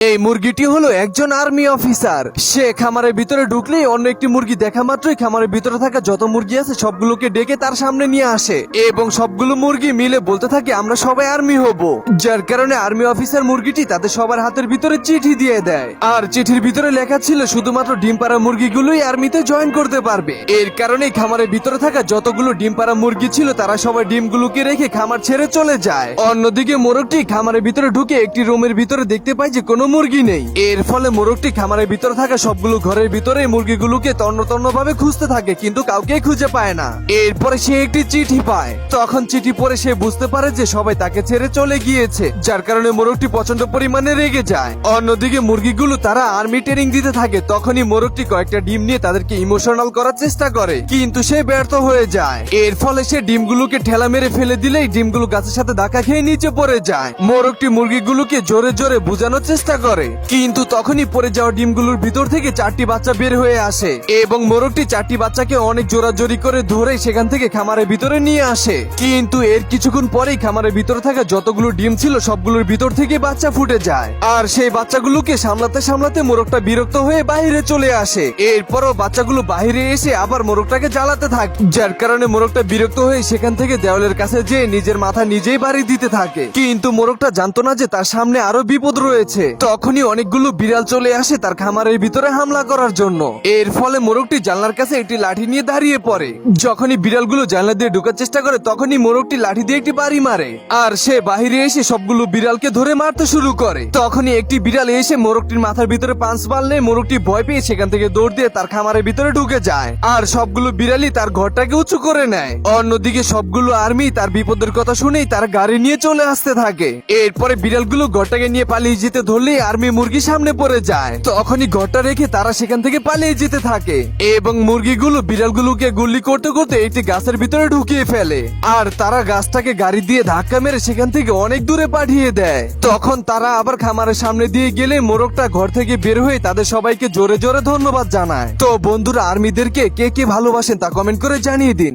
এই মুরগিটি হলো একজন আর্মি অফিসার। সে খামারের ভিতরে ঢুকলেই অন্য একটি মুরগি দেখা মাত্রই খামারের ভিতরে থাকা যত মুরগি আছে সবগুলোকে ডেকে তার সামনে নিয়ে আসে এবং সবগুলো মুরগি মিলে বলতে থাকে আমরা সবাই আর্মি হব। যার কারণে আর্মি অফিসার মুরগিটি তাদের সবার হাতের ভিতরে চিঠি দিয়ে দেয়, আর চিঠির ভিতরে লেখা ছিল শুধুমাত্র ডিম পাড়া মুরগিগুলোই আর্মিতে জয়েন করতে পারবে। এর কারণে খামারের ভিতরে থাকা যতগুলো ডিম পাড়া মুরগি ছিল তারা সবাই ডিমগুলোকে রেখে খামার ছেড়ে চলে যায়। অন্যদিকে মোরগটি খামারের ভিতরে ঢুকে একটি রুমের ভিতরে দেখতে পায় যে কোনো মুরগি নেই। এর ফলে মোরগটি খামারের ভিতরে থাকা সবগুলো ঘরের ভিতরে মুরগিগুলোকে তন্ন তন্ন ভাবে খুঁজতে থাকে, কিন্তু কাউকে খুঁজে পায় না। এরপরে সে একটি চিঠি পায়। তখন চিঠি পড়ে সে বুঝতে পারে যে সবাই তাকে ছেড়ে চলে গিয়েছে, যার কারণে মোরগটি প্রচন্ড পরিমাণে রেগে যায়। অন্যদিকে মুরগিগুলো তারা আর্মি ট্রেনিং দিতে থাকে। তখনই মোরগটি কয়েকটা ডিম নিয়ে তাদেরকে ইমোশনাল করার চেষ্টা করে, কিন্তু সে ব্যর্থ হয়ে যায়। এর ফলে সে ডিমগুলোকে ঠেলা মেরে ফেলে দিলেই ডিমগুলো গাছের সাথে ধাক্কা খেয়ে নিচে পড়ে যায়। মোরগটি মুরগিগুলোকে জোরে জোরে বোঝানোর চেষ্টা করে, কিন্তু তখনই পড়ে যাওয়া ডিমগুলোর ভিতর থেকে 4টি বাচ্চা বের হয়ে আসে এবং মোরগটি 4টি বাচ্চাকে অনেক জোরাজোরি করে ধরে সেখান থেকে খামারের ভিতরে নিয়ে আসে। কিন্তু এর কিছুক্ষণ পরেই খামারের ভিতরে থাকা যতগুলো ডিম ছিল সবগুলোর ভিতর থেকে বাচ্চা ফুটে যায়, আর সেই বাচ্চাগুলোকে সামলাতে সামলাতে মোরগটা বিরক্ত হয়ে বাইরে চলে আসে। এরপরও বাচ্চাগুলো বাইরে এসে আবার মোরগটাকে জ্বালাতে থাকে, যার কারণে মোরগটা বিরক্ত হয়ে সেখান থেকে দেওয়ালের কাছে যেয়ে নিজের মাথা নিজেই বাড়ি দিতে থাকে। কিন্তু মোরগটা জানতো না যে তার সামনে আরো বিপদ রয়েছে। তখনই অনেকগুলো বিড়াল চলে আসে তার খামারের ভিতরে হামলা করার জন্য। এর ফলে মোরগটি জানলার কাছে একটি লাঠি নিয়ে দাঁড়িয়ে পড়ে। যখনই বিড়ালগুলো জানলা দিয়ে ঢোকার চেষ্টা করে তখনই মোরগটি লাঠি দিয়ে একটি বাড়ি মারে, আর সে বাহিরে এসে সবগুলো বিড়ালকে ধরে মারতে শুরু করে। তখনই একটি বিড়াল এসে মোরগটির মাথার ভিতরে পাঁচ মারলে মোরগটি ভয় পেয়ে সেখান থেকে দৌড় দিয়ে তার খামারের ভিতরে ঢুকে যায়, আর সবগুলো বিড়ালই তার ঘরটাকে উঁচু করে নেয়। অন্যদিকে সবগুলো আর্মি তার বিপদের কথা শুনেই তার গাড়ি নিয়ে চলে আসতে থাকে। এরপরে বিড়ালগুলো ঘরটাকে নিয়ে পালিয়ে যেতে ধরলেই আর্মি মুরগি সামনে পড়ে যায়। তখনই ঘরটা রেখে তারা সেখান থেকে পালিয়ে যেতে থাকে এবং মুরগিগুলো বিড়ালগুলোকে গুলি করতে করতে একটি গাছের ভিতরে ঢুকিয়ে ফেলে, আর তারা গাছটাকে গাড়ি দিয়ে ধাক্কা মেরে সেখান থেকে অনেক দূরে পাঠিয়ে দেয়। তখন তারা আবার খামারের সামনে দিয়ে গেলে মোরগটা ঘর থেকে বের হয়ে তাদের সবাইকে জোরে জোরে ধন্যবাদ জানায়। তো বন্ধুরা, আর্মিদেরকে কে কে ভালোবাসেন তা কমেন্ট করে জানিয়ে দিন।